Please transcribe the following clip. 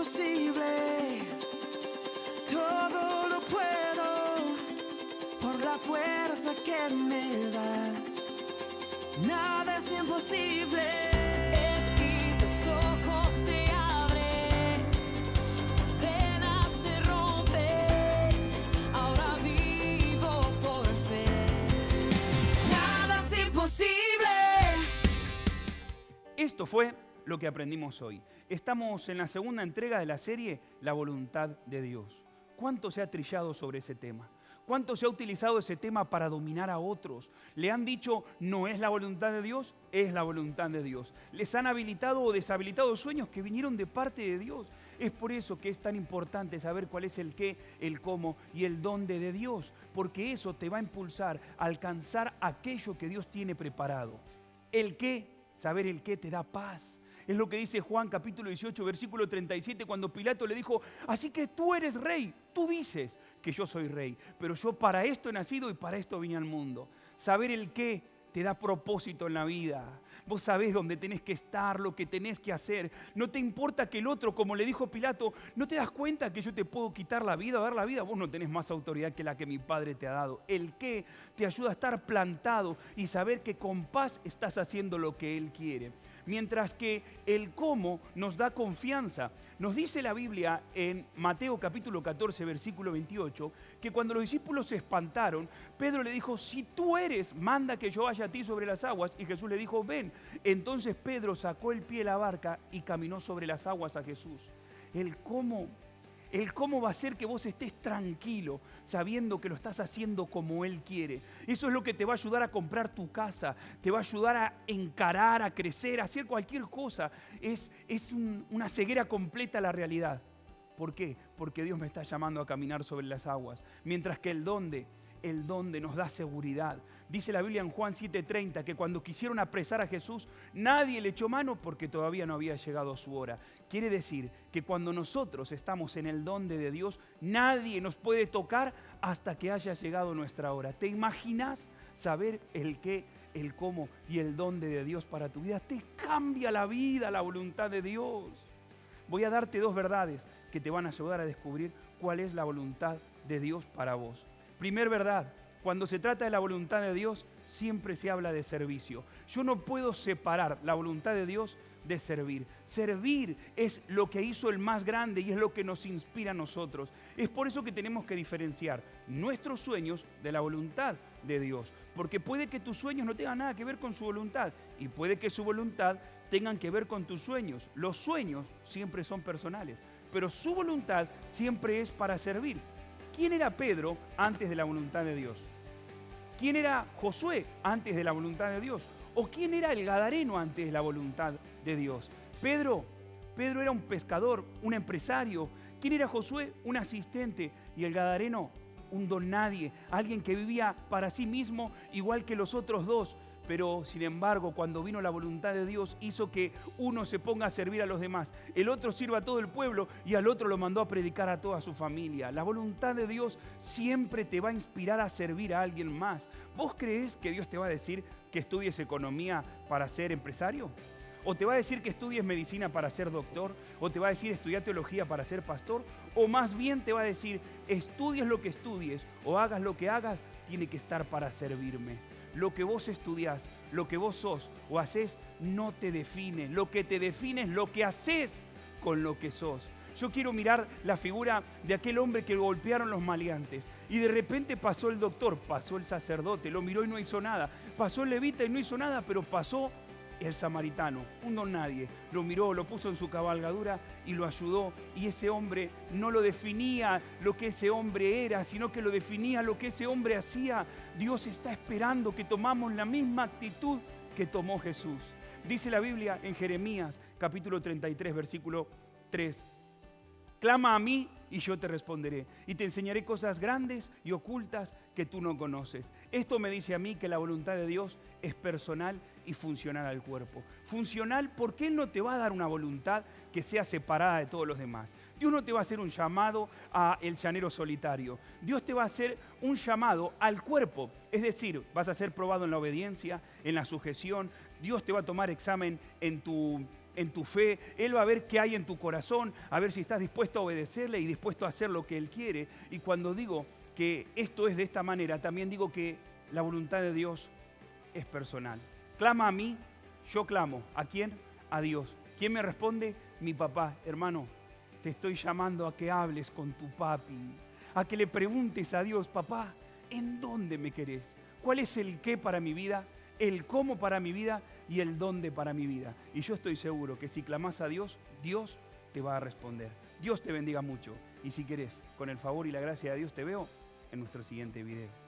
imposible, todo lo puedo por la fuerza que me das. Nada es imposible. En ti los ojos se abren, cadenas se rompen, ahora vivo por fe. Nada es imposible. Esto fue lo que aprendimos hoy. Estamos en la segunda entrega de la serie La voluntad de Dios. ¿Cuánto se ha trillado sobre ese tema? ¿Cuánto se ha utilizado ese tema para dominar a otros? Le han dicho, no es la voluntad de Dios, es la voluntad de Dios. Les han habilitado o deshabilitado sueños que vinieron de parte de Dios. Es por eso que es tan importante saber cuál es el qué, el cómo y el dónde de Dios, porque eso te va a impulsar a alcanzar aquello que Dios tiene preparado. El qué, saber el qué te da paz. Es lo que dice Juan capítulo 18, versículo 37, cuando Pilato le dijo, así que tú eres rey, tú dices que yo soy rey, pero yo para esto he nacido y para esto vine al mundo. Saber el qué te da propósito en la vida. Vos sabés dónde tenés que estar, lo que tenés que hacer. No te importa que el otro, como le dijo Pilato, ¿no te das cuenta que yo te puedo quitar la vida o dar la vida? Vos no tenés más autoridad que la que mi Padre te ha dado. El qué te ayuda a estar plantado y saber que con paz estás haciendo lo que Él quiere. Mientras que el cómo nos da confianza. Nos dice la Biblia en Mateo capítulo 14, versículo 28, que cuando los discípulos se espantaron, Pedro le dijo, si tú eres, manda que yo vaya a ti sobre las aguas. Y Jesús le dijo, ven. Entonces Pedro sacó el pie de la barca y caminó sobre las aguas a Jesús. El cómo va a hacer que vos estés tranquilo, sabiendo que lo estás haciendo como Él quiere. Eso es lo que te va a ayudar a comprar tu casa, te va a ayudar a encarar, a crecer, a hacer cualquier cosa. Es una ceguera completa a la realidad. ¿Por qué? Porque Dios me está llamando a caminar sobre las aguas. Mientras que el dónde nos da seguridad. Dice la Biblia en Juan 7:30 que cuando quisieron apresar a Jesús, nadie le echó mano porque todavía no había llegado su hora. Quiere decir que cuando nosotros estamos en el dónde de Dios, nadie nos puede tocar hasta que haya llegado nuestra hora. ¿Te imaginas saber el qué, el cómo y el dónde de Dios para tu vida? Te cambia la vida, la voluntad de Dios. Voy a darte dos verdades que te van a ayudar a descubrir cuál es la voluntad de Dios para vos. Primer verdad, cuando se trata de la voluntad de Dios, siempre se habla de servicio. Yo no puedo separar la voluntad de Dios de servir. Servir es lo que hizo el más grande y es lo que nos inspira a nosotros. Es por eso que tenemos que diferenciar nuestros sueños de la voluntad de Dios. Porque puede que tus sueños no tengan nada que ver con su voluntad y puede que su voluntad tengan que ver con tus sueños. Los sueños siempre son personales, pero su voluntad siempre es para servir. ¿Quién era Pedro antes de la voluntad de Dios? ¿Quién era Josué antes de la voluntad de Dios? ¿O quién era el gadareno antes de la voluntad de Dios? Pedro era un pescador, un empresario. ¿Quién era Josué? Un asistente. Y el gadareno, un don nadie, alguien que vivía para sí mismo igual que los otros dos. Pero, sin embargo, cuando vino la voluntad de Dios, hizo que uno se ponga a servir a los demás, el otro sirva a todo el pueblo y al otro lo mandó a predicar a toda su familia. La voluntad de Dios siempre te va a inspirar a servir a alguien más. ¿Vos creés que Dios te va a decir que estudies economía para ser empresario? ¿O te va a decir que estudies medicina para ser doctor? ¿O te va a decir estudiar teología para ser pastor? ¿O más bien te va a decir estudies lo que estudies o hagas lo que hagas, tiene que estar para servirme? Lo que vos estudiás, lo que vos sos o hacés no te define. Lo que te define es lo que haces con lo que sos. Yo quiero mirar la figura de aquel hombre que golpearon los maleantes. Y de repente pasó el doctor, pasó el sacerdote, lo miró y no hizo nada. Pasó el levita y no hizo nada, pero pasó el samaritano, un don nadie. Lo miró, lo puso en su cabalgadura y lo ayudó. Y ese hombre no lo definía lo que ese hombre era, sino que lo definía lo que ese hombre hacía. Dios está esperando que tomamos la misma actitud que tomó Jesús. Dice la Biblia en Jeremías capítulo 33, versículo 3. Clama a mí y yo te responderé y te enseñaré cosas grandes y ocultas que tú no conoces. Esto me dice a mí que la voluntad de Dios es personal y funcional al cuerpo. Funcional porque Él no te va a dar una voluntad que sea separada de todos los demás. Dios no te va a hacer un llamado a el llanero solitario. Dios te va a hacer un llamado al cuerpo. Es decir, vas a ser probado en la obediencia, en la sujeción. Dios te va a tomar examen en tu en tu fe, Él va a ver qué hay en tu corazón, a ver si estás dispuesto a obedecerle y dispuesto a hacer lo que Él quiere. Y cuando digo que esto es de esta manera, también digo que la voluntad de Dios es personal. Clama a mí, yo clamo. ¿A quién? A Dios. ¿Quién me responde? Mi papá. Hermano, te estoy llamando a que hables con tu papi, a que le preguntes a Dios, papá, ¿en dónde me querés? ¿Cuál es el qué para mi vida, el cómo para mi vida y el dónde para mi vida? Y yo estoy seguro que si clamás a Dios, Dios te va a responder. Dios te bendiga mucho. Y si querés, con el favor y la gracia de Dios, te veo en nuestro siguiente video.